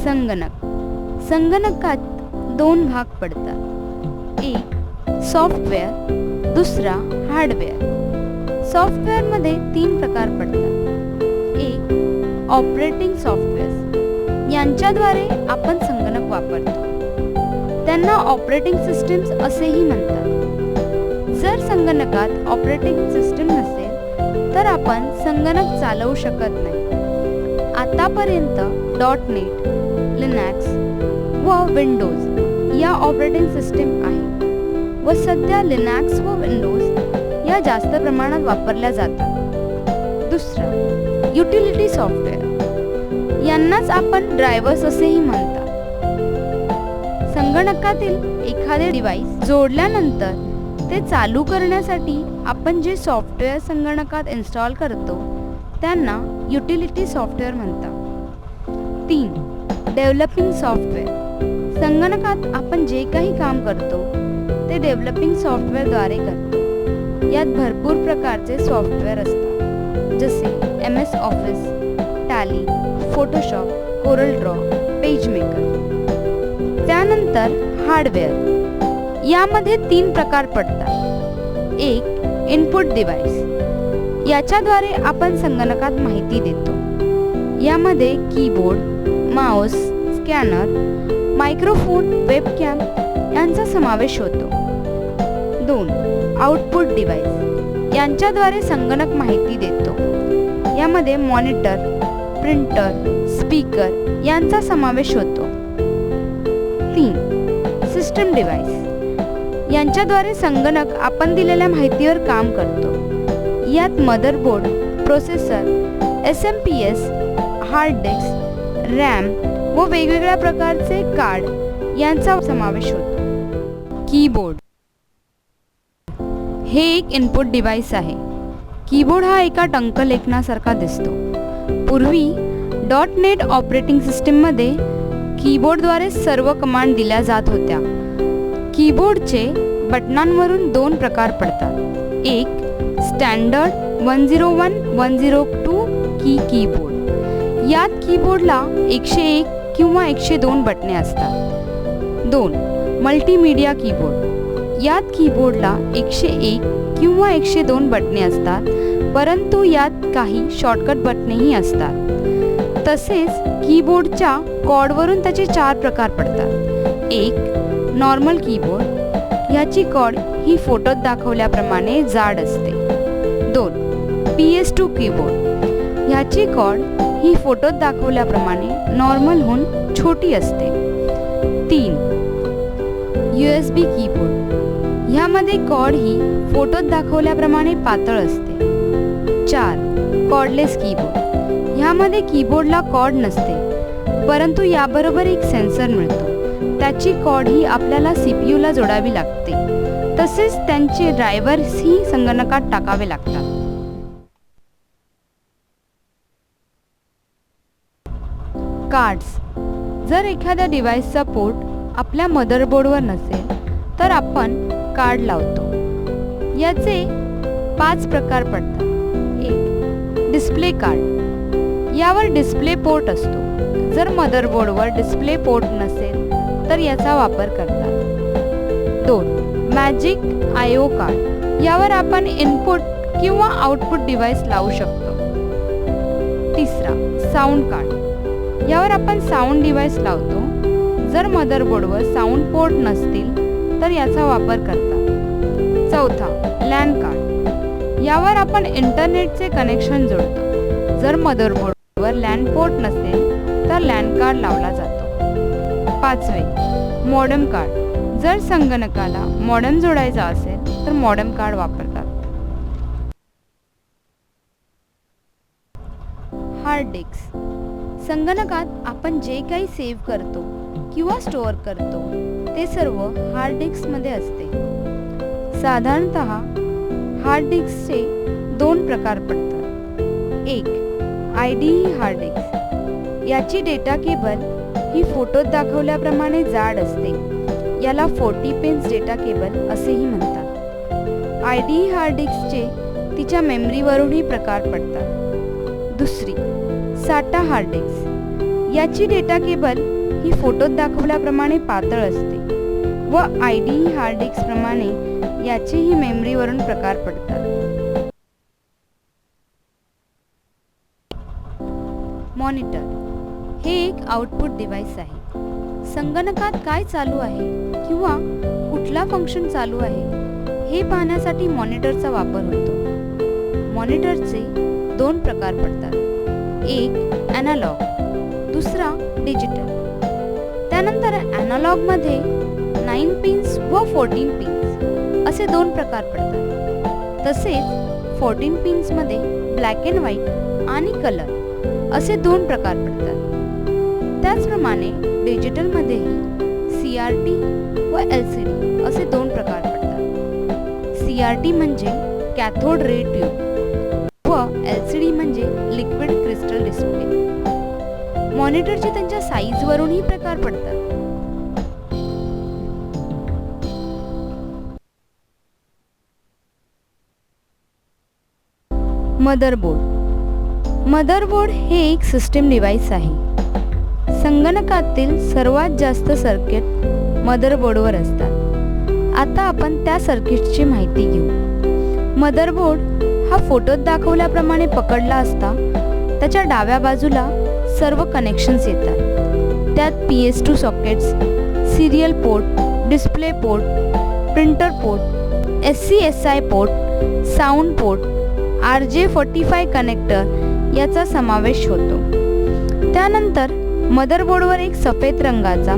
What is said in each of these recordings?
संगणक. संगणकात दोन भाग पडतात, एक सॉफ्टवेअर, दुसरा हार्डवेअर. सॉफ्टवेअरमध्ये तीन प्रकार पडतात. एक ऑपरेटिंग सॉफ्टवेअर्स, यांच्याद्वारे आपण संगणक वापरतो. त्यांना ऑपरेटिंग सिस्टीम्स असेही म्हणतात. जर संगणकात ऑपरेटिंग सिस्टीम नसेल तर आपण संगणक चालवू शकत नाही. आतापर्यंत .NET, लिनक्स व विंडोज या ऑपरेटिंग सिस्टीम आहेत व सध्या लिनक्स व विंडोज या जास्त प्रमाणात वापरल्या जातात. दुसरं युटिलिटी सॉफ्टवेअर, यांनाच आपण ड्रायव्हर्स असेही म्हणतात. संगणकातील एखादे डिव्हाइस जोडल्यानंतर ते चालू करण्यासाठी आपण जे सॉफ्टवेअर संगणकात इन्स्टॉल करतो त्यांना युटिलिटी सॉफ्टवेअर म्हणतात. 3 डेव्हलपिंग सॉफ्टवेअर, संगणकात आपण जे काही काम करतो ते डेव्हलपिंग सॉफ्टवेअरद्वारे करतो. यात भरपूर प्रकारचे सॉफ्टवेअर असतात, जसे MS office, tally, Photoshop, Corel Draw, PageMaker. त्यानंतर हार्डवेअर, यामध्ये 3 प्रकार पडतात. एक इनपुट डिव्हाइस, याच्याद्वारे आपण संगणकात माहिती देतो. यामध्ये keyboard, mouse, scanner, microphone, webcam यांचा समावेश होतो. 2 आउटपुट डिव्हाइस, यांच्याद्वारे संगणक माहिती देतो. यामध्ये मॉनिटर, प्रिंटर, स्पीकर यांचा समावेश होतो. 3 सिस्टम डिव्हाइस, यांच्याद्वारे संगणक आपण दिलेल्या माहितीवर काम करतो. यात motherboard, processor, SMPS, hard disk, RAM व वेगवेगळ्या प्रकारचे कार्ड यांचा समावेश होतो. कीबोर्ड हे एक इनपुट डिव्हाइस आहे. कीबोर्ड हा एका टंकलेखनासारखा दिसतो. पूर्वी .NET ऑपरेटिंग सिस्टीममध्ये कीबोर्डद्वारे सर्व कमांड दिल्या जात होत्या. कीबोर्डचे बटनांवरून 2 प्रकार पडतात. एक स्टँडर्ड 101, 102 कीबोर्ड, यात कीबोर्डला 101 किंवा 102 बटणे असतात. 2 मल्टीमीडिया कीबोर्ड, यात कीबोर्डला 101 किंवा 102 बटणे असतात, परंतु यात काही शॉर्टकट बटणेही असतात. तसेच कीबोर्डच्या कॉर्डवरून त्याचे 4 प्रकार पडतात. एक नॉर्मल कीबोर्ड, ह्याची कॉर्ड ही फोटोत दाखवल्याप्रमाणे जाड असते. 2 PS2 कीबोर्ड, ह्याची कॉर्ड ही फोटोत दाखवल्याप्रमाणे नॉर्मलहून छोटी असते. 3 USB कीबोर्ड, ह्यामध्ये कॉर्ड ही फोटोत दाखवल्याप्रमाणे पातळ असते. 4 कॉर्डलेस कीबोर्ड, ह्यामध्ये कीबोर्डला कॉर्ड नसते, परंतु याबरोबर एक सेन्सर मिळतो. त्याची कॉर्ड ही आपल्याला CPU ला जोडावी लागते. तसेच त्यांचे ड्रायव्हर्सही संगणकात टाकावे लागतात. कार्ड्स, जर एखाद्या डिव्हाइसचा पोर्ट आपल्या मदरबोर्डवर नसेल तर आपण कार्ड लावतो. याचे 5 प्रकार पडतात. एक डिस्प्ले कार्ड, यावर डिस्प्ले पोर्ट असतो. जर मदरबोर्डवर डिस्प्ले पोर्ट नसेल तर याचा वापर करतात. 2 मॅजिक IO कार्ड, यावर आपण इनपुट किंवा आउटपुट डिव्हाइस लावू शकतो. 3 साऊंड कार्ड, यावर आपण साऊंड डिव्हाइस लावतो. जर मदरबोर्डवर साऊंड पोर्ट नसतील तर याचा वापर करतात. 4 लॅन कार्ड, यावर आपण इंटरनेटचे कनेक्शन जोडतो. जर मदरबोर्डवर लॅन पोर्ट नसेल तर लॅन कार्ड लावला जातो. 5 मॉडेम कार्ड, जर संगणकाला मॉडेम जोडायचा असेल तर मॉडेम कार्ड वापरतात. हार्ड डिस्क, संगणकात आपण जे काही सेव्ह करतो किंवा स्टोअर करतो ते सर्व हार्ड डिस्कमध्ये असते. साधारणतः हार्ड डिस्कचे 2 प्रकार पडतात. एक IDE हार्ड डिस्क, याची डेटा केबल ही फोटोत दाखवल्याप्रमाणे जाड असते. याला 40 पिन्स डेटा केबल असेही म्हणतात. IDE हार्ड डिस्कचे तिच्या मेमरीवरूनही प्रकार पडतात. दुसरी SATA हार्ड डिस्क, याची डेटा केबल ही फोटोत दाखवल्याप्रमाणे पातळ असते व IDE हार्ड डिस्क प्रमाणे याचेही मेमरीवरून प्रकार पडतात. मॉनिटर हे एक आउटपुट डिव्हाइस आहे. संगणकात काय चालू आहे किंवा कुठला फंक्शन चालू आहे हे पाहण्यासाठी मॉनिटरचा वापर होतो. मॉनिटरचे 2 प्रकार पडतात, एक ॲनालॉग, दुसरा डिजिटल. त्यानंतर ॲनालॉगमध्ये 9 पिन्स व 14 पिन्स असे 2 प्रकार पडतात. तसेच 14 पिन्समध्ये ब्लॅक अँड व्हाईट आणि कलर असे 2 प्रकार पडतात. त्याचप्रमाणे डिजिटलमध्येही CRT व LCD असे 2 प्रकार पडतात. CRT म्हणजे कॅथोड रे ट्यूब व LCD म्हणजे लिक्विड क्रिस्टल डिस्प्ले. मॉनिटरचे त्यांच्या साईजवरूनही प्रकार पडतात. मदरबोर्ड. मदरबोर्ड हे एक सिस्टीम डिव्हाइस आहे. संगणकातील सर्वात जास्त सर्किट मदरबोर्डवर असतात. आता आपण त्या सर्किटची माहिती घेऊ. मदरबोर्ड हा फोटोत दाखवल्याप्रमाणे पकडला असता त्याच्या डाव्या बाजूला सर्व कनेक्शन्स येतात. त्यात PS2 sockets, serial port, display port, printer port, SCSI port, sound port, RJ45 connector याचा समावेश होतो. त्यानंतर मदरबोर्डवर एक सफेद रंगाचा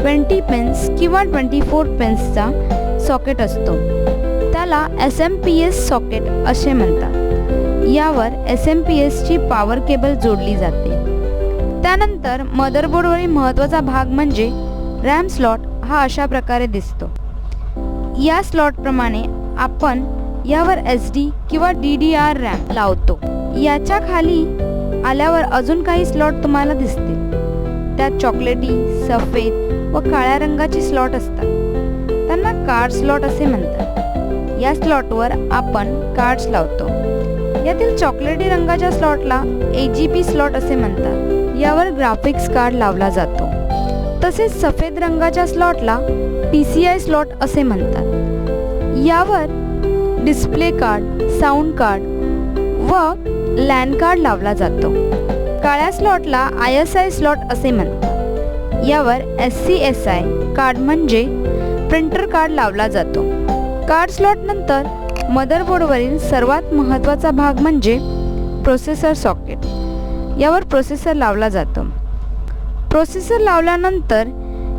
20 पिन्स किंवा 24 पिन्सचा सॉकेट असतो. त्याला SMPS सॉकेट असे म्हणतात. यावर SMPSची पॉवर केबल जोडली जाते. त्यानंतर मदरबोर्डवरील महत्त्वाचा भाग म्हणजे रॅम स्लॉट हा अशा प्रकारे दिसतो. या स्लॉटप्रमाणे आपण यावर SD किंवा DDR रॅम लावतो. याच्या खाली आल्यावर अजून काही स्लॉट तुम्हाला दिसतील. त्यात चॉकलेटी, सफेद व काळ्या रंगाची स्लॉट असतात. त्यांना कार्ड स्लॉट असे म्हणतात. या स्लॉटवर आपण कार्ड्स लावतो. यातील चॉकलेटी रंगाच्या स्लॉटला AGP स्लॉट असे म्हणतात. यावर ग्राफिक्स कार्ड लावला जातो. तसेच सफेद रंगाच्या स्लॉटला PCI स्लॉट असे म्हणतात. यावर डिस्प्ले कार्ड, साऊंड कार्ड व लॅन कार्ड लावला जातो. काळ्या स्लॉटला ISI स्लॉट असे म्हणतात. यावर SCSI कार्ड म्हणजे प्रिंटर कार्ड लावला जातो. कार्ड स्लॉट नंतर मदरबोर्डवरील सर्वात महत्त्वाचा भाग म्हणजे प्रोसेसर सॉकेट. यावर प्रोसेसर लावला जातो. प्रोसेसर लावल्यानंतर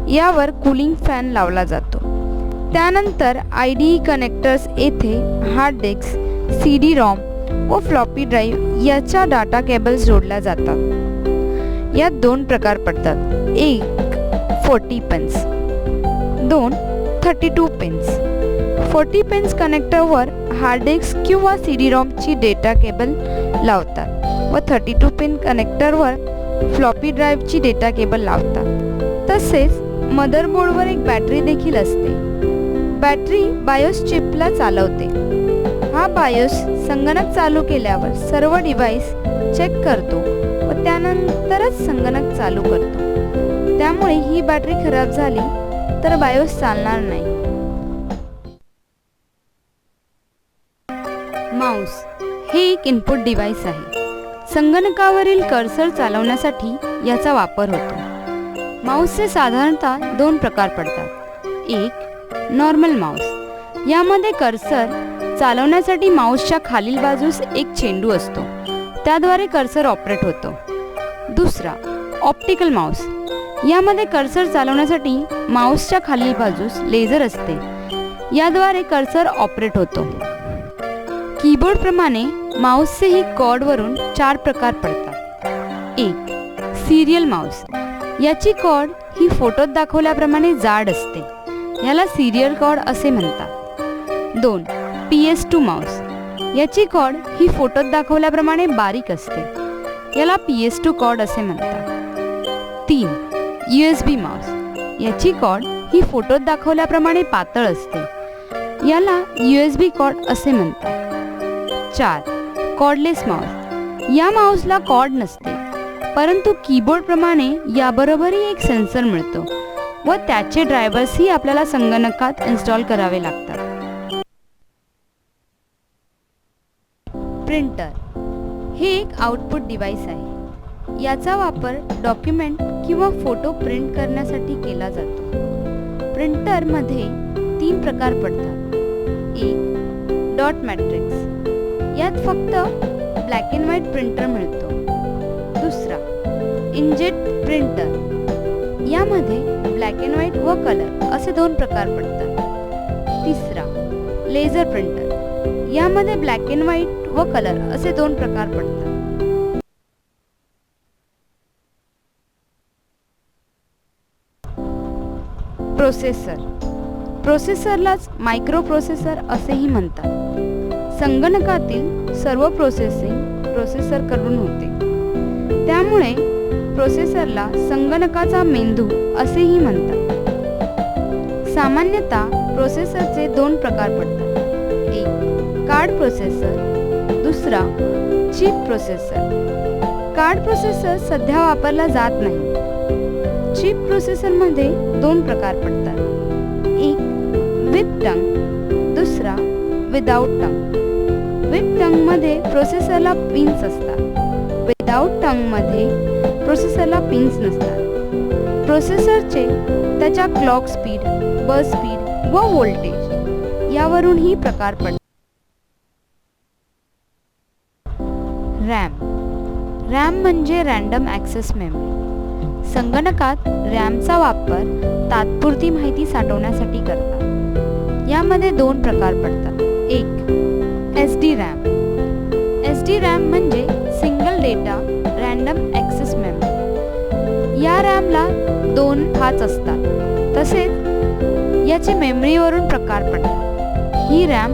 यावर कूलिंग फॅन लावला जातो. त्यानंतर IDE कनेक्टर्स येथे हार्ड डिस्क, CD-ROM व फ्लॉपी ड्राईव्ह याच्या डाटा केबल्स जोडल्या जातात. यात 2 प्रकार पडतात, एक 40 पिन्स, 2 32 पिन्स. 40 पिन्स कनेक्टरवर हार्ड डिस्क किंवा CD-ROM ची डेटा केबल लावतात व 32 पिन कनेक्टरवर फ्लॉपी ड्राईव्हची डेटा केबल लावतात. तसेच मदरबोर्डवर एक बॅटरी देखील असते. बॅटरी बायोस चिपला चालवते. हा बायोस संगणक चालू केल्यावर सर्व डिव्हाइस चेक करतो व त्यानंतरच संगणक चालू करतो. त्यामुळे ही बॅटरी खराब झाली तर बायोस चालणार नाही. माऊस हे एक इनपुट डिव्हाइस आहे. संगणकावरील कर्सर चालवण्यासाठी याचा वापर होतो. माऊसचे साधारणतः 2 प्रकार पडतात. एक नॉर्मल माऊस. यामध्ये कर्सर चालवण्यासाठी माऊसच्या खालील बाजूस एक चेंडू असतो. त्याद्वारे कर्सर ऑपरेट होतो. दुसरा ऑप्टिकल माऊस. यामध्ये कर्सर चालवण्यासाठी माऊसच्या खालील बाजूस लेझर असते. याद्वारे कर्सर ऑपरेट होतो. कीबोर्डप्रमाणे माऊसचेही कॉर्डवरून 4 प्रकार पडतात. एक सिरियल माऊस. याची कॉर्ड ही फोटोत दाखवल्याप्रमाणे जाड असते. याला सिरियल कॉर्ड असे म्हणतात. 2 PS2 माऊस. याची कॉर्ड ही फोटोत दाखवल्याप्रमाणे बारीक असते. याला PS2 कॉर्ड असे म्हणतात. 3 USB माऊस. याची कॉर्ड ही फोटोत दाखवल्याप्रमाणे पातळ असते. याला USB कॉर्ड असे म्हणतात. 4 कॉर्डलेस माऊस. या माऊसला कॉर्ड नसते परंतु कीबोर्डप्रमाणे याबरोबरही एक सेन्सर मिळतो व त्याचे ड्रायव्हर्सही आपल्याला संगणकात इन्स्टॉल करावे लागतात. प्रिंटर हे एक आउटपुट डिव्हाइस आहे. याचा वापर डॉक्युमेंट किंवा फोटो प्रिंट करण्यासाठी केला जातो. प्रिंटरमध्ये 3 प्रकार पडतात. एक डॉट मॅट्रिक्स, यात फक्त ब्लॅक अँड व्हाईट प्रिंटर मिळतो. दुसरा इंकजेट प्रिंटर, यामध्ये ब्लॅक अँड व्हाईट व कलर असे 2 प्रकार पडतात. तिसरा लेझर प्रिंटर, यामध्ये ब्लॅक अँड व्हाईट व कलर असे 2 प्रकार पडतात. प्रोसेसर, प्रोसेसरलाच मायक्रो प्रोसेसर असेही म्हणतात. संगणकातील सर्व प्रोसेसिंग प्रोसेसर करून होते, त्यामुळे प्रोसेसरला संगणकाचा मेंदू असेही म्हणतात. सामान्यतः प्रोसेसरचे 2 प्रकार पडतात. एक कार्ड प्रोसेसर, दुसरा चिप प्रोसेसर. कार्ड प्रोसेसर सध्या वापरला जात नाही. चिप प्रोसेसरमध्ये 2 प्रकार पडतात. एक विथ टंग, दुसरा विदाउट टंग. विथ टंगमध्ये प्रोसेसरला पिन्स असतात. विदाउट टंगमध्ये प्रोसेसरला पिन्स नसतात. प्रोसेसरचे त्याच्या क्लॉक स्पीड, बस स्पीड व व्होल्टेज यावरूनही प्रकार पडतात. रॅम, रॅम म्हणजे रँडम ॲक्सेस मेमरी. संगणकात रॅमचा वापर तात्पुरती माहिती साठवण्यासाठी करतात. यामध्ये 2 प्रकार पडतात. एक SD रॅम. SD रॅम म्हणजे single data random access memory. या रॅमला 2 हाच असतात. तसेच याचे मेमरीवरून प्रकार पडतात. ही रॅम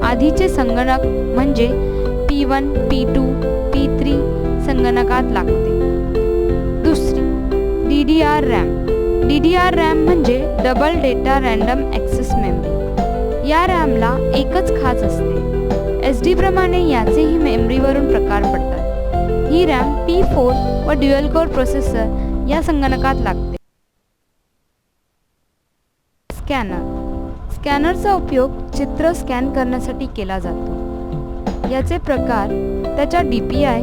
आधीचे संगणक म्हणजे P1, P2, P3 संगणकात लागते. दुसरी DDR रॅम. DDR रॅम म्हणजे double data random access memory. या रॅमला एकच खाच असते. SD प्रमाणे याचेही मेमरीवरून प्रकार पडतात. ही रॅम P4 व ड्युअल कोर प्रोसेसर या संगणकात लागते. स्कॅनर. स्कॅनरचा उपयोग चित्र स्कॅन करण्यासाठी केला जातो. याचे प्रकार त्याच्या DPI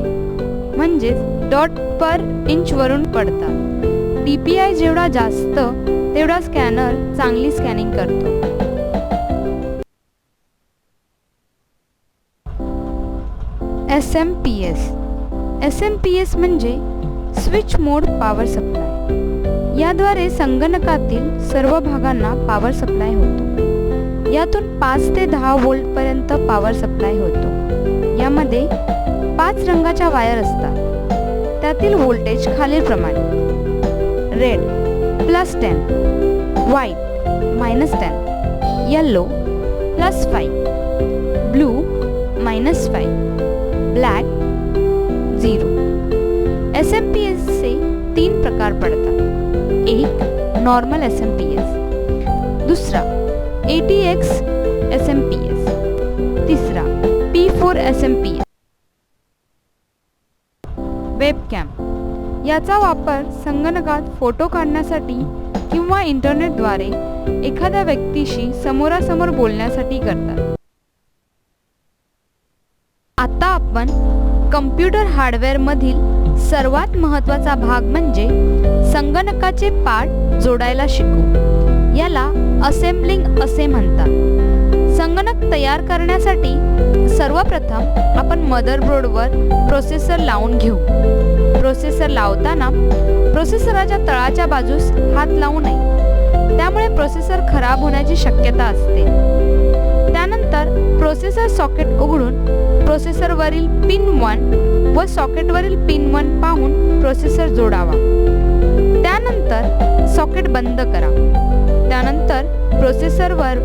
म्हणजेच डॉट पर इंच वरून पडतात. DPI जेवढा जास्त तेवढा स्कॅनर चांगली स्कॅनिंग करतो. SMPS. SMPS म्हणजे स्विच मोड पॉवर सप्लाय. याद्वारे संगणकातील सर्व भागांना पॉवर सप्लाय होतो. यातून 5 ते 10 व्होल्ट पर्यंत पॉवर सप्लाय होतो. यामध्ये 5 रंगाच्या वायर असतात. त्यातील व्होल्टेज खालीलप्रमाणे: red +10, white -10, yellow +5, blue -5, black 0. SMPSचे 3 प्रकार पडतात. एक नॉर्मल SMPS, दुसरा ATX SMPS, तिसरा P4 SMPS. वेबकॅम. याचा वापर संगणकात फोटो काढण्यासाठी किंवा इंटरनेटद्वारे एखाद्या व्यक्तीशी समोरासमोर बोलण्यासाठी करतात. आता आपण कम्प्युटर हार्डवेअरमधील सर्वात महत्त्वाचा भाग म्हणजे संगणकाचे पार्ट जोडायला शिकू. याला असेंब्लिंग असे म्हणतात. संगणक तयार करण्यासाठी सर्वप्रथम आपण मदरबोर्डवर प्रोसेसर लावून घेऊ. प्रोसेसर लावताना प्रोसेसरच्या तळाच्या बाजूस हात लावू नये, त्यामुळे प्रोसेसर खराब होण्याची शक्यता असते. त्यानंतर प्रोसेसर सॉकेट उघडून प्रोसेसरवरील पिन 1 व सॉकेटवरील पिन 1 पाहून प्रोसेसर जोडावा. त्यानंतर सॉकेट बंद करा. त्यानंतर प्रोसेसरवर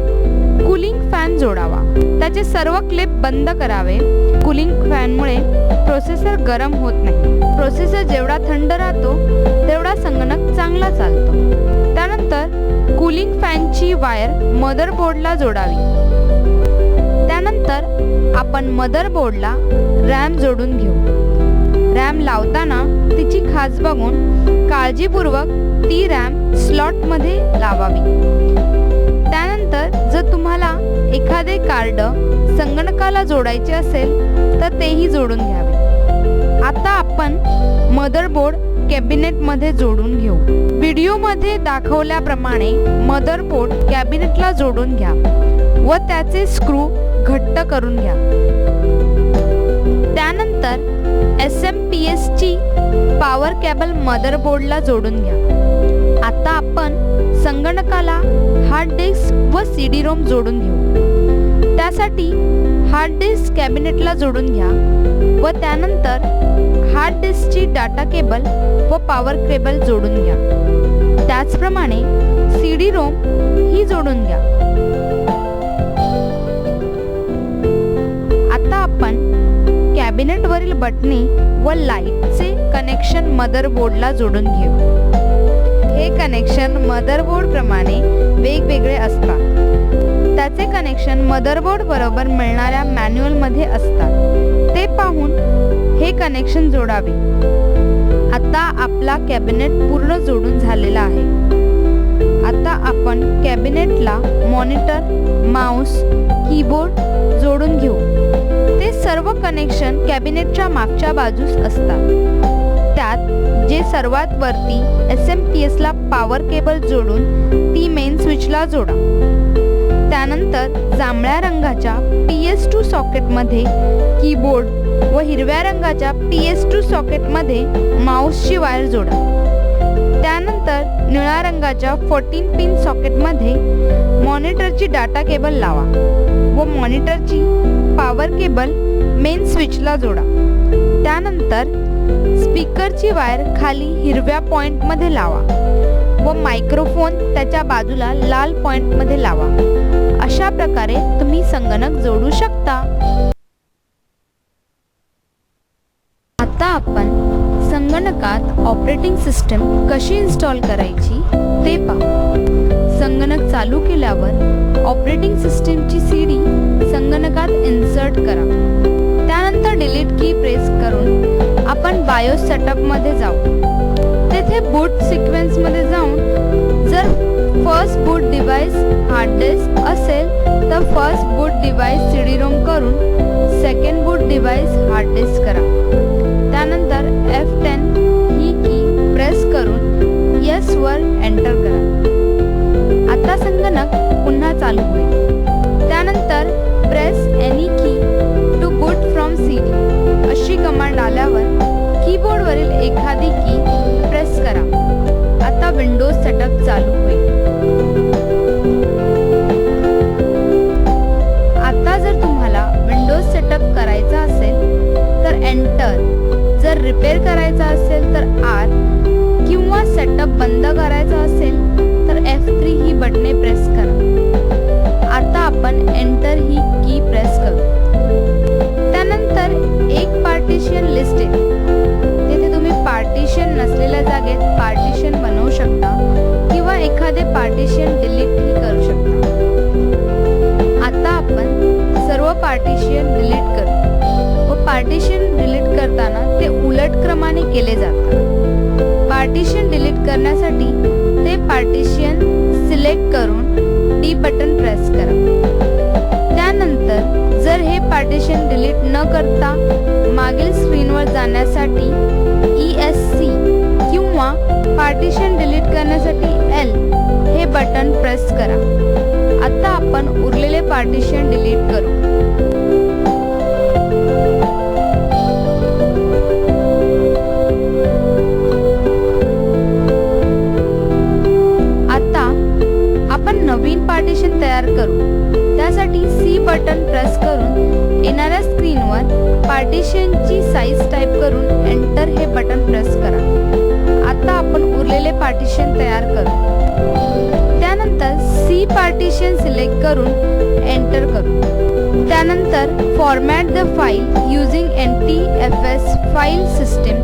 कूलिंग फॅन जोडावा. त्याचे सर्व क्लिप बंद करावे. कूलिंग फॅनमुळे प्रोसेसर गरम होत नाही. प्रोसेसर जेवढा थंड राहतो तेवढा संगणक चांगला चालतो. त्यानंतर कूलिंग फॅनची वायर मदरबोर्डला जोडावी. त्यानंतर आपण मदरबोर्डला रॅम जोडून घेऊ. रॅम लावताना तिची खाच बघून काळजीपूर्वक ती रॅम स्लॉटमध्ये लावावी. त्यानंतर जर तुम्हाला एखादे कार्ड संगणकाला जोडायचे असेल तर तेही जोडून घ्यावे. आता आपण मदरबोर्ड कॅबिनेटमध्ये जोडून घेऊ. व्हिडिओमध्ये दाखवल्याप्रमाणे मदरबोर्ड कॅबिनेटला जोडून घ्या व त्याचे स्क्रू घट्ट करून घ्या. त्यानंतर SMS ची पॉवर केबल मदरबोर्डला जोडून घ्या. आता आपण संगणकाला हार्ड डिस्क व CD-ROM जोडून घेऊ. त्यासाठी हार्ड डिस्क कॅबिनेटला जोडून घ्या व त्यानंतर हार्ड डिस्कची डाटा केबल व पॉवर केबल जोडून घ्या. त्याचप्रमाणे CD-ROM ही जोडून घ्या. आता आपण कॅबिनेटवरील बटणे व लाईटचे कनेक्शन मदरबोर्डला जोडून घेऊ. हे कनेक्शन मदरबोर्ड प्रमाणे वेगवेगळे असतात. त्याचे कनेक्शन मदरबोर्ड बरोबर मिळणाऱ्या मॅन्युअल मध्ये असतात. ते पाहून हे कनेक्शन जोडावे. आता आपला कॅबिनेट पूर्ण जोडून झालेला आहे. आता आपण कॅबिनेटला मॉनिटर, माउस, कीबोर्ड जोडून घेऊ. ते सर्व कनेक्शन कॅबिनेटच्या मागच्या बाजूस असतात. त्यात जे सर्वात वरती SMS ला पॉवर केबल जोडून ती मेन स्विचला जोडा. त्यानंतर जांभळ्या रंगाच्या PS2 सॉकेटमध्ये कीबोर्ड व हिरव्या रंगाच्या PS2 सॉकेटमध्ये माउसची वायर जोडा. त्यानंतर निळ्या रंगाच्या 14 पिन सॉकेटमध्ये मॉनिटरची डाटा केबल लावा व मॉनिटरची पॉवर केबल मेन स्विचला जोडा. त्यानंतर स्पीकरची वायर खाली हिरव्या पॉइंटमध्ये लावा व मायक्रोफोन त्याच्या बाजूला लाल पॉइंटमध्ये लावा. अशा प्रकारे तुम्ही संगणक जोडू शकता. आता आपण संगणकात ऑपरेटिंग सिस्टीम कशी इन्स्टॉल करायची ते पाहू. संगणक चालू केल्यावर ऑपरेटिंग सिस्टीमची CD संगणकात इन्सर्ट करा. त्यानंतर डिलीट की प्रेस करून आपण बायोस सेटअपमध्ये जाऊ. तेथे बूट सिक्वेन्समध्ये जाऊन जर फर्स्ट बूट डिव्हाइस हार्ड डिस्क असेल तर फर्स्ट बूट डिव्हाइस CD-ROM करून सेकंड बूट डिव्हाइस हार्ड डिस्क करा. त्यानंतर F10 ही की प्रेस करून येस वर एंटर करा. आता संगणक पुन्हा चालू होईल. त्यानंतर प्रेस एनी की टू बूट फ्रॉम CD अशी कमांड आल्यावर कीबोर्डवरील एखादी की प्रेस करा. आता विंडोज सेटअप चालू होईल. आता जर तुम्हाला विंडोज सेटअप करायचा असेल तर एंटर, जर रिपेअर करायचा असेल तर R किंवा सेटअप बंद करायचा असेल तर F3 ही बटणे प्रेस करा. आता आपण एंटर ही की प्रेस करू. त्यानंतर एक पार्टिशन लिस्ट येते. तेथे तुम्ही पार्टिशन नसलेल्या जागेत पार्टिशन बनवू शकता किंवा एखादे पार्टिशन डिलीट ही करू शकता. आता आपण सर्व पार्टिशन डिलीट करू व पार्टिशन डिलीट करताना ते उलट क्रमाने केले जातात. पार्टिशन डिलीट करण्यासाठी ते पार्टिशन सिलेक्ट करून D बटन प्रेस करा. त्यानंतर जर हे पार्टिशन डिलीट न करता मागील स्क्रीनवर जाण्यासाठी ESC किंवा पार्टिशन डिलीट करण्यासाठी L हे बटन प्रेस करा. आता आपण उरलेले पार्टिशन डिलीट करू. आता आपण नवीन पार्टिशन तयार करू. त्यासाठी C बटन प्रेस करून येणाऱ्या स्क्रीनवर पार्टिशनची साईज टाईप करून एंटर हे बटन प्रेस करा. आता आपण उरलेले पार्टिशन तयार करू. त्यानंतर C पार्टिशन सिलेक्ट करून एंटर करू. त्यानंतर format the file using NTFS file system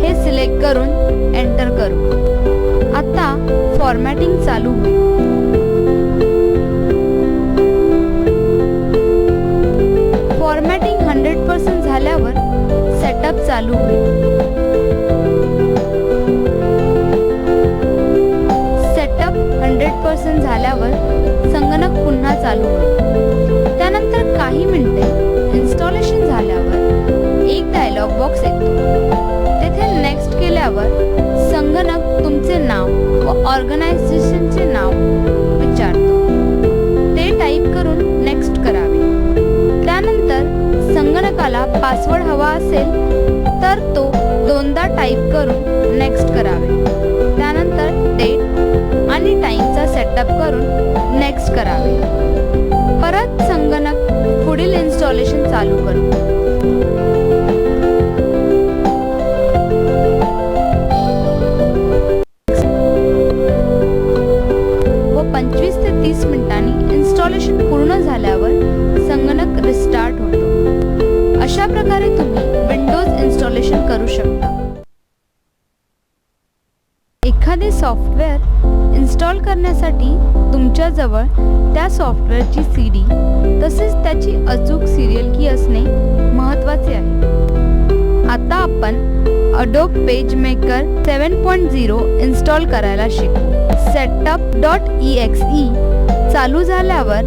हे सिलेक्ट करून एंटर करू. आता फॉर्मॅटिंग चालू होईल. फॉर्मॅटिंग 100% झाल्यावर सेटअप चालू होईल. केल्यावर संगणक तुमचे नाव व ऑर्गनायझेशनचे नाव विचारतो. ते टाईप करून नेक्स्ट करावे. त्यानंतर संगणकाला पासवर्ड हवा असेल तर तो दोनदा टाईप करून नेक्स्ट करावे. त्यानंतर डेट आणि टाईमचा सेटअप करून नेक्स्ट करावे. परत संगणक पुढील इन्स्टॉलेशन चालू करतो. व 25 ते 30 मिनिटांनी इन्स्टॉलेशन पूर्ण झाल्यावर संगणक रिस्टार्ट होतो. अशा प्रकारे तुम्ही विंडोज इन्स्टॉलेशन करू शकता. एखादे सॉफ्टवेअर इन्स्टॉल करण्यासाठी तुमच्याजवळ त्या सॉफ्टवेअरची CD तसेच त्याची अचूक सिरियल की असणे महत्त्वाचे आहे. आता आपण Adobe PageMaker 7.0 इन्स्टॉल करायला शिकू. setup.exe चालू झाल्यावर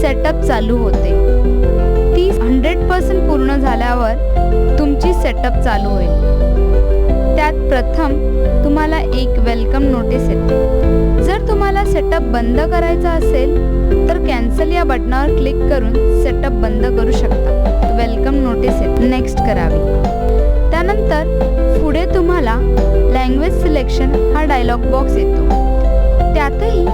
सेटअप चालू होते. ती 100% पूर्ण झाल्यावर तुमची सेटअप चालू होईल. त्यात प्रथम तुम्हाला एक वेलकम नोटीस येते. जर तुम्हाला सेटअप बंद करायचा असेल तर कॅन्सल या बटनावर क्लिक करून सेटअप बंद करू शकता. वेलकम नोटीस येते. नेक्स्ट करावी. त्यानंतर पुढे तुम्हाला लँग्वेज सिलेक्शन हा डायलॉग बॉक्स येतो. त्यातही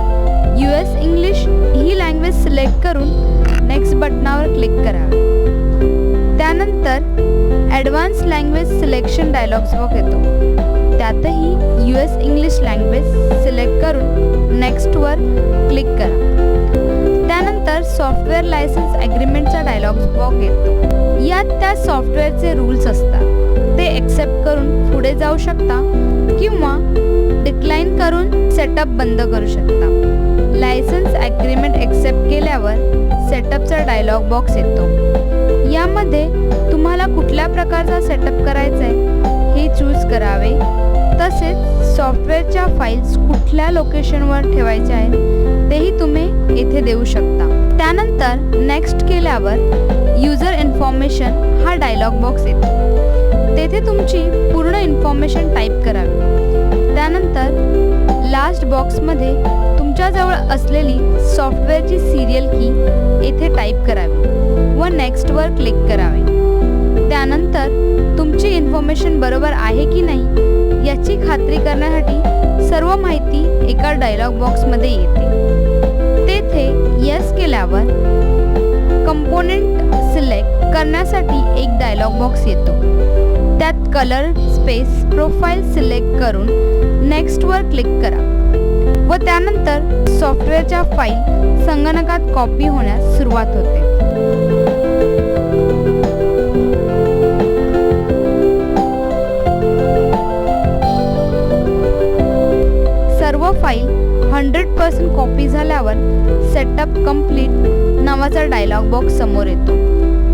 US इंग्लिश ही लँग्वेज सिलेक्ट करून नेक्स्ट बटनावर क्लिक करावे. त्यानंतर advance language selection dialogues box येतो. त्यातही US इंग्लिश लँग्वेज सिलेक्ट करून नेक्स्टवर क्लिक करा. त्यानंतर सॉफ्टवेअर लायसन्स ॲग्रीमेंटचा डायलॉग्स बॉक्स येतो. यात त्या सॉफ्टवेअरचे रूल्स असतात. ते ॲक्सेप्ट करून पुढे जाऊ शकता किंवा डिक्लाइन करून सेटअप बंद करू शकता. लायसन्स ॲग्रीमेंट ॲक्सेप्ट केल्यावर सेटअपचा डायलॉग बॉक्स येतो. यामध्ये तुम्हाला कुठल्या प्रकारचा सेटअप करायचा आहे हे चूज करावे. तसेच सॉफ्टवेअरच्या फाईल्स कुठल्या लोकेशनवर ठेवायच्या आहेत तेही तुम्ही येथे देऊ शकता. त्यानंतर नेक्स्ट केल्यावर युजर इन्फॉर्मेशन हा डायलॉग बॉक्स येतो. तेथे तुमची पूर्ण इन्फॉर्मेशन टाईप करावी. त्यानंतर लास्ट बॉक्समध्ये तुमच्याजवळ असलेली सॉफ्टवेअरची सिरियल की येथे टाईप करावी व नेक्स्टवर क्लिक करावे. त्यानंतर तुमची इन्फॉर्मेशन बरोबर आहे की नाही याची खात्री करण्यासाठी सर्व माहिती एका डायलॉग बॉक्समध्ये येते. तेथे येस केल्यावर कंपोनेंट सिलेक्ट करण्यासाठी एक डायलॉग बॉक्स येतो. त्यात कलर स्पेस प्रोफाईल सिलेक्ट करून नेक्स्टवर क्लिक करा व त्यानंतर सॉफ्टवेअरच्या फाईल संगणकात कॉपी होण्यास सुरुवात होते. सर्व फाईल 100% कॉपी झाल्यावर सेटअप कंप्लीट नावाचा डायलॉग बॉक्स समोर येतो.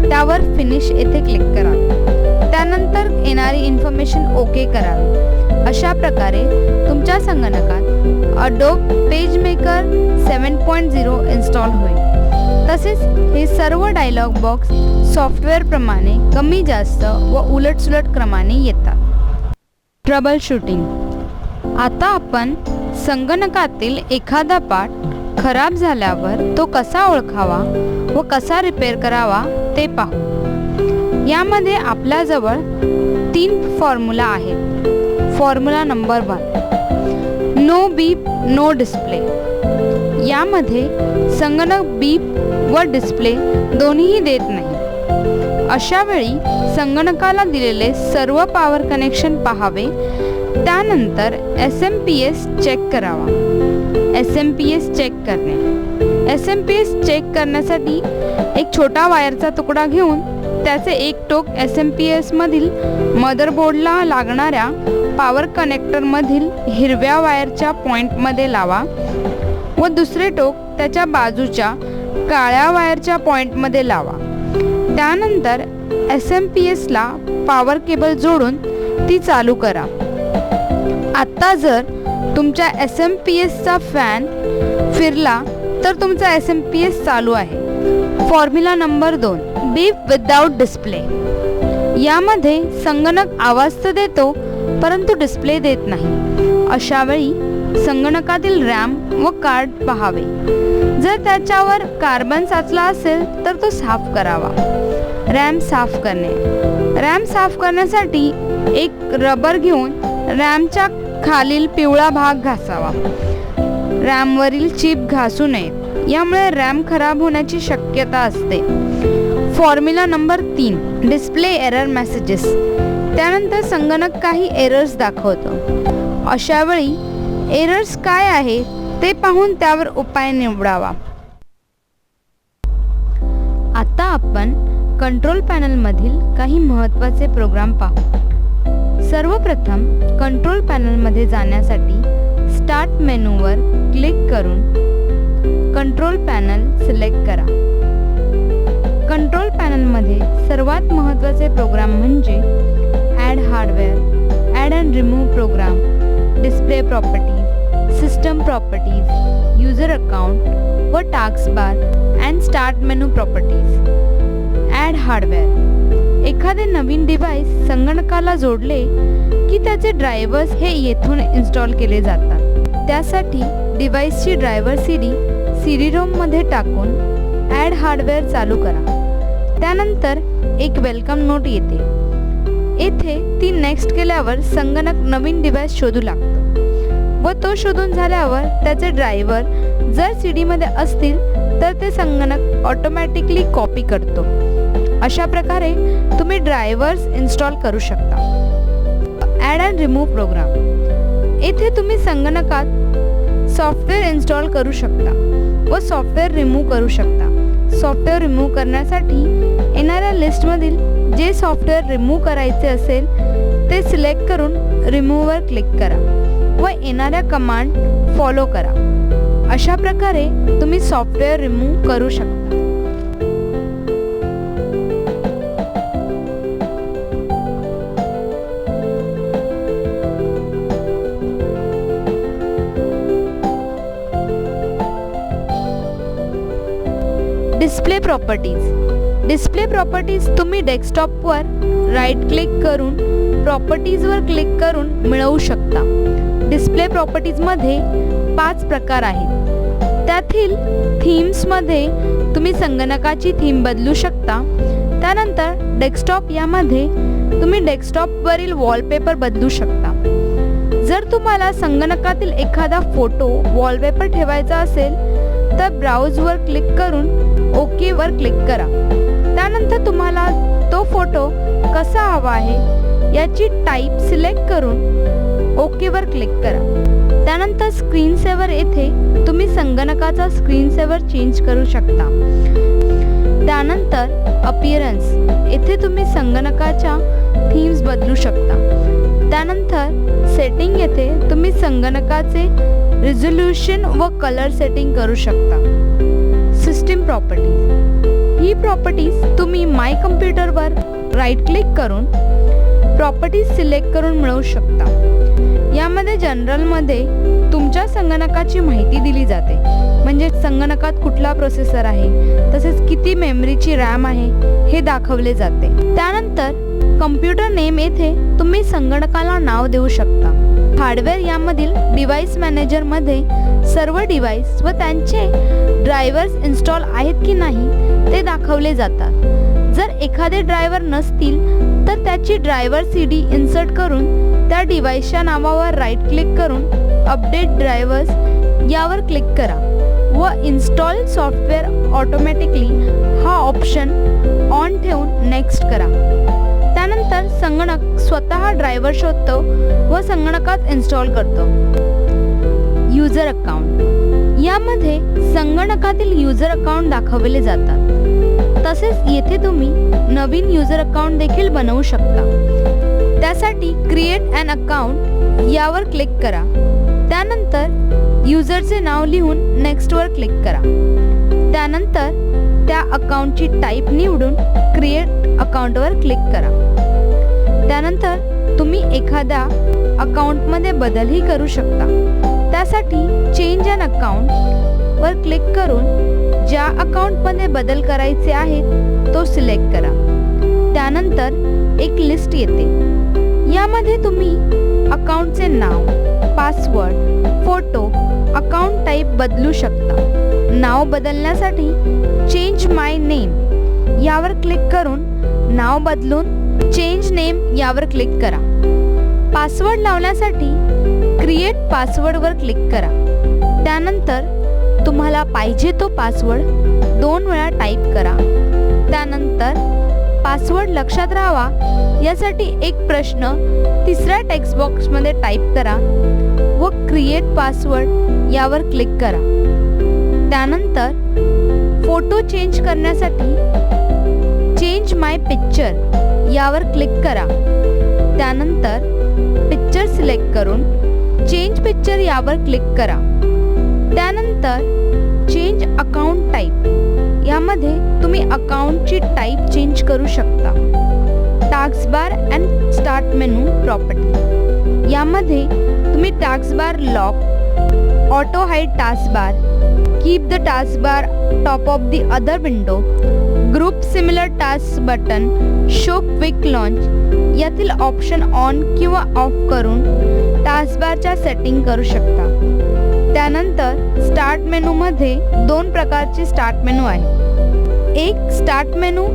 त्यावर फिनिश येथे क्लिक करावे. त्यानंतर येणारी इन्फॉर्मेशन ओके करावी. अशा प्रकारे तुमच्या संगणकात Adobe PageMaker 7.0 इन्स्टॉल होईल. तसेच हे सर्व डायलॉग बॉक्स सॉफ्टवेअरप्रमाणे कमी जास्त व उलटसुलट क्रमाने येतात. Trouble shooting. आता आपण संगणकातील एखादा पार्ट खराब झाल्यावर तो कसा ओळखावा व कसा रिपेअर करावा ते पाहू. यामध्ये आपल्याजवळ 3 फॉर्म्युला आहेत. फॉर्म्युला नंबर 1, नो बीप नो डिस्प्ले. यामध्ये संगणक बीप व डिस्प्ले दोन्हीही देत नाही. अशा वेळी संगणकाला दिलेले सर्व पॉवर कनेक्शन पाहावे. त्यानंतर SMPS चेक करावा. SMPS चेक करणे. SMPS चेक करण्यासाठी एक छोटा वायरचा तुकडा घेऊन त्याचे एक टोक SMPS मधील मदरबोर्डला लागणाऱ्या पॉवर कनेक्टरमधील हिरव्या वायरच्या पॉइंटमध्ये लावा व दुसरे टोक त्याच्या बाजूच्या काळ्या वायरच्या पॉइंटमध्ये लावा. त्यानंतर SMPSला पॉवर केबल जोडून ती चालू करा. आता जर तुमच्या SMPSचा फॅन फिरला तर तुमचा SMPS चालू आहे. फॉर्म्युला नंबर 2, बीप विदाउट डिस्प्ले. यामध्ये संगणक आवाज तर देतो परंतु डिस्प्ले देत नाही. अशा वेळी संगणकातील रॅम व कार्ड पहावे. जर त्याच्यावर कार्बन साचला असेल तर तो साफ करावा. रॅम साफ करणे. रॅम साफ करण्यासाठी एक रबर घेऊन रॅमच्या खालील पिवळा भाग घासावा. रॅमवरील चिप घासू नये, यामुळे रॅम खराब होण्याची शक्यता असते. Formula number 3, display error messages. त्यानंतर संगणक काही एरर्स दाखवतो. अशा वेळी एरर्स काय आहे ते पाहून त्यावर उपाय निवडावा. आता आपण कंट्रोल पॅनलमधील काही महत्त्वाचे प्रोग्राम पाहू. सर्वप्रथम कंट्रोल पॅनलमध्ये जाण्यासाठी स्टार्ट मेनूवर क्लिक करून कंट्रोल पॅनल सिलेक्ट करा. कंट्रोल पॅनलमध्ये सर्वात महत्त्वाचे प्रोग्राम म्हणजे add hardware, add and remove program, display properties, system properties, user account व task bar and start menu properties. Add hardware. एखादे नवीन डिव्हाइस संगणकाला जोडले की त्याचे ड्रायव्हर्स हे येथून इन्स्टॉल केले जातात. त्यासाठी डिव्हाइसची ड्रायव्हर CD रोममध्ये टाकून ॲड हार्डवेअर चालू करा. त्यानंतर एक वेलकम नोट येते. येथे ती नेक्स्ट केल्यावर संगणक नवीन डिव्हाइस शोधू लागतो व तो शोधून झाल्यावर त्याचे ड्रायव्हर जर CDमध्ये असतील तर ते संगणक ऑटोमॅटिकली कॉपी करतो. अशा प्रकारे तुम्ही ड्रायव्हर्स इन्स्टॉल करू शकता. Add and remove program. येथे तुम्ही संगणकात सॉफ्टवेअर इन्स्टॉल करू शकता व सॉफ्टवेअर रिमूव्ह करू शकता. सॉफ्टवेअर रिमूव्ह करण्यासाठी येणाऱ्या लिस्टमधील जे सॉफ्टवेअर रिमूव्ह करायचे असेल ते सिलेक्ट करून रिमूव्हवर क्लिक करा व येणाऱ्या कमांड फॉलो करा. अशा प्रकारे तुम्ही सॉफ्टवेअर रिमूव्ह करू शकता. Display properties. डिस्प्ले प्रॉपर्टीज तुम्ही डेस्कटॉपवर राईट क्लिक करून प्रॉपर्टीजवर क्लिक करून मिळवू शकता. डिस्प्ले प्रॉपर्टीजमध्ये 5 प्रकार आहेत. त्यातील थीम्समध्ये तुम्ही संगणकाची थीम बदलू शकता. त्यानंतर डेस्कटॉप यामध्ये तुम्ही डेस्कटॉपवरील वॉलपेपर बदलू शकता. जर तुम्हाला संगणकातील एखादा फोटो वॉलपेपर ठेवायचा असेल तर ब्राउजवर क्लिक करून ओकेवर क्लिक करा. त्यानंतर तुम्हाला तो फोटो कसा हवा आहे याची टाईप सिलेक्ट करून ओकेवर क्लिक करा. त्यानंतर स्क्रीन सेव्हर येथे तुम्ही संगणकाचा स्क्रीन सेव्हर चेंज करू शकता. त्यानंतर अपीअरन्स येथे तुम्ही संगणकाच्या थीम्स बदलू शकता. त्यानंतर सेटिंग येथे तुम्ही संगणकाचे रिझोल्यूशन व कलर सेटिंग करू शकता. System properties. ही प्रॉपर्टीज तुम्ही माय कम्प्युटरवर राईट क्लिक करून प्रॉपर्टीज सिलेक्ट करून मिळवू शकता. यामध्ये जनरलमध्ये तुमच्या संगणकाची माहिती दिली जाते, म्हणजे संगणकात कुठला प्रोसेसर आहे, तसेच किती मेमरीची रॅम आहे हे दाखवले जाते. त्यानंतर कम्प्युटर नेम येथे तुम्ही संगणकाला नाव देऊ शकता. हार्डवेअर यामधील डिव्हाइस मॅनेजरमध्ये सर्व डिव्हाइस व त्यांचे ड्रायव्हर्स इन्स्टॉल आहेत की नाही ते दाखवले जातात. जर एखादे ड्रायव्हर नसतील तर त्याची ड्रायव्हर CD इन्सर्ट करून त्या डिव्हाइसच्या नावावर राईट क्लिक करून अपडेट ड्रायव्हर्स यावर क्लिक करा व इन्स्टॉल सॉफ्टवेअर ऑटोमॅटिकली हा ऑप्शन ऑन ठेवून नेक्स्ट करा. त्यानंतर संगणक स्वतः ड्रायव्हर शोधतो व संगणकात इन्स्टॉल करतो. User account. यामध्ये संगणकातील यूजर अकाउंट दाखवले जातात. तसेच येथे तुम्ही नवीन यूजर अकाउंट देखील बनवू शकता. त्यासाठी क्रिएट ॲन अकाउंट यावर क्लिक करा. त्यानंतर यूजरचे नाव लिहून नेक्स्टवर क्लिक करा. त्यानंतर त्या अकाउंटची टाईप निवडून क्रिएट अकाउंटवर क्लिक करा. त्यानंतर तुम्ही एखाद्या अकाउंटमध्ये बदलही करू शकता. त्यासाठी चेंज ॲन अकाउंट वर क्लिक करून ज्या अकाउंटमध्ये बदल करायचे आहेत तो सिलेक्ट करा. त्यानंतर एक लिस्ट येते. यामध्ये तुम्ही अकाउंटचे नाव, पासवर्ड, फोटो, अकाउंट टाईप बदलू शकता. नाव बदलण्यासाठी चेंज माय नेम यावर क्लिक करून नाव बदलून चेंज नेम यावर क्लिक करा. पासवर्ड लावण्यासाठी क्रिएट पासवर्डवर क्लिक करा. त्यानंतर तुम्हाला पाहिजे तो पासवर्ड 2 वेळा टाईप करा. त्यानंतर पासवर्ड लक्षात राहावा यासाठी एक प्रश्न तिसऱ्या टेक्स्ट बॉक्समध्ये टाईप करा व क्रिएट पासवर्ड यावर क्लिक करा. त्यानंतर फोटो चेंज करण्यासाठी चेंज माय पिक्चर यावर क्लिक करा. त्यानंतर पिक्चर सिलेक्ट करून चेंज पिक्चर यावर क्लिक करा. त्यानंतर चेंज अकाउंट टाईप यामध्ये तुम्ही अकाउंटची टाईप चेंज करू शकता. Taskbar and start menu property यामध्ये तुम्ही taskbar lock, auto hide taskbar, keep the taskbar top of the other window, group similar task button, show quick launch यातील option on किंवा of करून टास्कबारच्या setting करू शकता. त्यानंतर स्टार्ट मेनूमध्ये 2 प्रकारचे स्टार्ट मेनू आहे. एक start menu,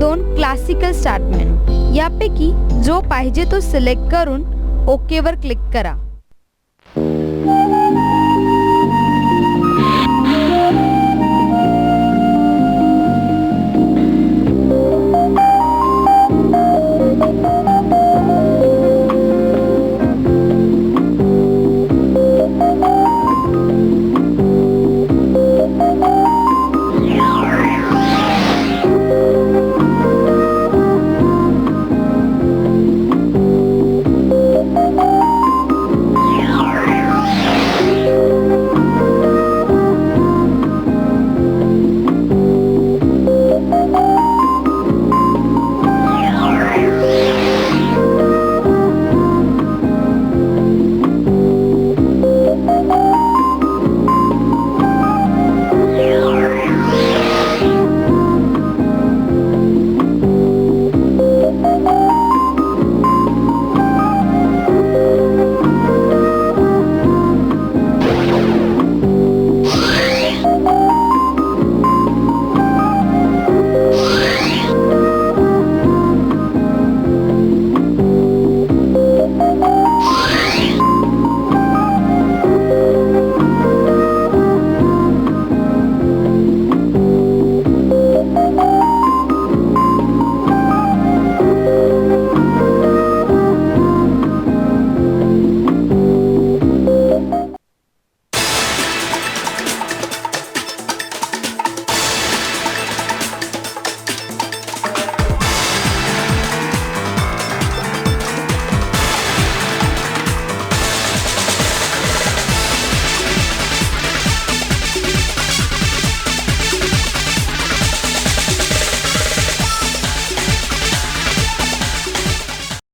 2 classical start menu. यापैकी जो पाहिजे तो सिलेक्ट करून ओकेवर क्लिक करा.